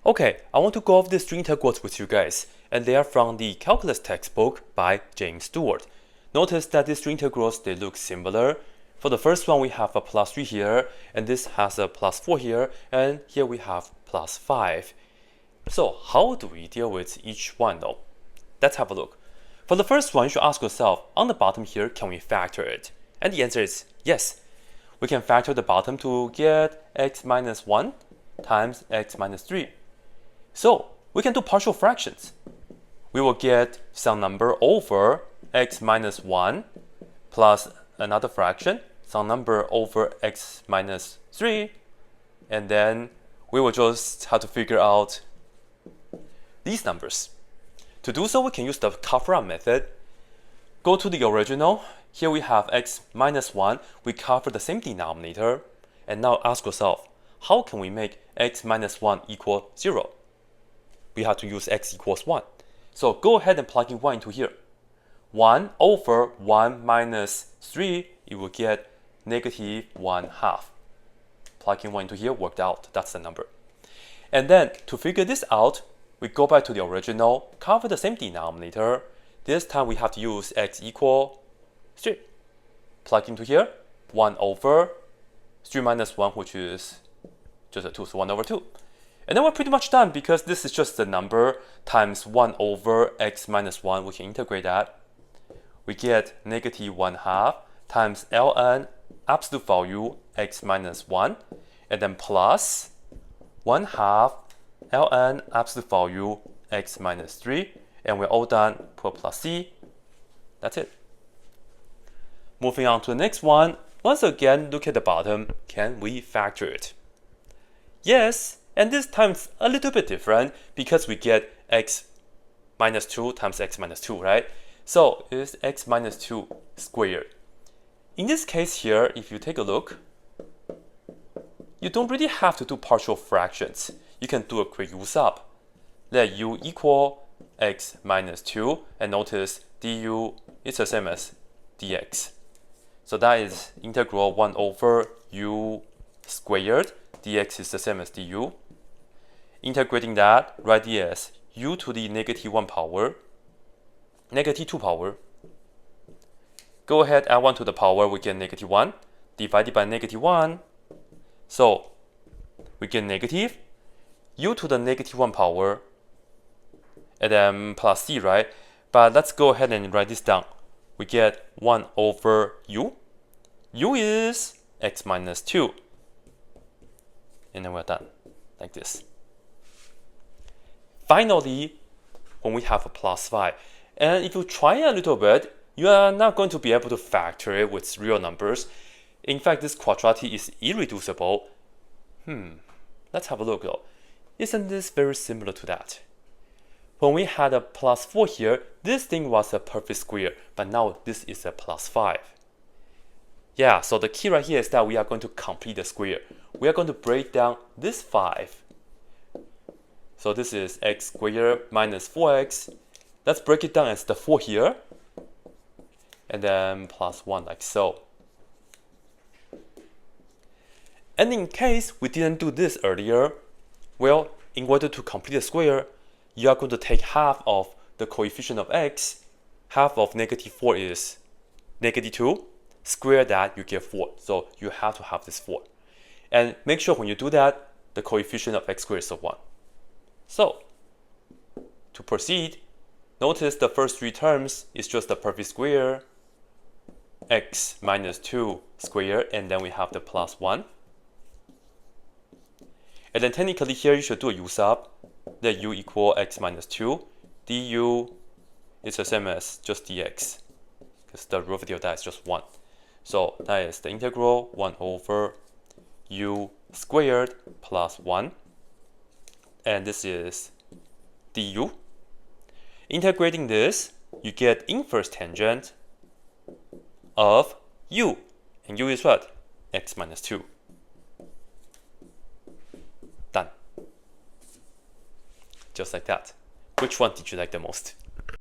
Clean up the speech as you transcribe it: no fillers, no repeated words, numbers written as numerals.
Okay, I want to go over these three integrals with you guys, and they are from the calculus textbook by James Stewart. Notice that these three integrals, they look similar. For the first one, we have a plus 3 here, and this has a plus 4 here, and here we have plus 5. So how do we deal with each one though? Let's have a look. For the first one, you should ask yourself, on the bottom here, can we factor it? And the answer is yes. We can factor the bottom to get x minus 1 times x minus 3. So we can do partial fractions. We will get some number over x minus 1 plus another fraction, some number over x minus 3, and then we will just have to figure out these numbers. To do so, we can use the cover-up method. Go to the original. Here we have x minus 1. We cover the same denominator. And now ask yourself, how can we make x minus 1 equal 0? We have to use x equals 1. So go ahead and plug in 1 into here. 1 over 1 minus 3, you will get negative 1/2. Plug in 1 into here, worked out. That's the number. And then to figure this out, we go back to the original, cover the same denominator. This time we have to use x equal 3. Plug into here, 1 over 3 minus 1, which is just a 2, so 1 over 2. And then we're pretty much done because this is just the number times 1 over x minus 1. We can integrate that. We get negative 1/2 times ln absolute value x minus 1, and then plus 1/2 ln absolute value x minus 3, and we're all done. Put plus c. That's it. Moving on to the next one. Once again, look at the bottom. Can we factor it? Yes, and this time it's a little bit different because we get x minus 2 times x minus 2, right? So it's x minus 2 squared. In this case here, if you take a look, you don't really have to do partial fractions. You can do a quick use up. Let u equal x minus 2, and notice du is the same as dx. So that is integral 1 over u squared. Dx is the same as du. Integrating that, write it as u to the negative 1 power, negative 2 power. Go ahead, add 1 to the power, we get negative 1, divided by negative 1. So we get negative u to the negative 1 power, and then plus c, right? But let's go ahead and write this down. We get 1 over u. U is x minus 2. And then we're done, like this. Finally, when we have a plus 5, and if you try a little bit, you are not going to be able to factor it with real numbers. In fact, this quadratic is irreducible. Let's have a look though. Isn't this very similar to that? When we had a plus 4 here, this thing was a perfect square, but now this is a plus 5. Yeah, so the key right here is that we are going to complete the square. We are going to break down this 5. So this is x squared minus 4x. Let's break it down as the 4 here, and then plus 1 like so. And in case we didn't do this earlier, well, in order to complete the square, you are going to take half of the coefficient of x. Half of negative 4 is negative 2. Square that, you get 4. So you have to have this 4. And make sure when you do that, the coefficient of x squared is a 1. So to proceed, notice the first 3 terms is just the perfect square, x minus 2 squared, and then we have the plus 1. And then technically here you should do a use up. Let u equal x minus 2. du is the same as just dx, because the derivative of that is just 1. So that is the integral 1 over u squared plus 1. And this is du. Integrating this, you get inverse tangent of u. And u is what? X minus 2. Done. Just like that. Which one did you like the most?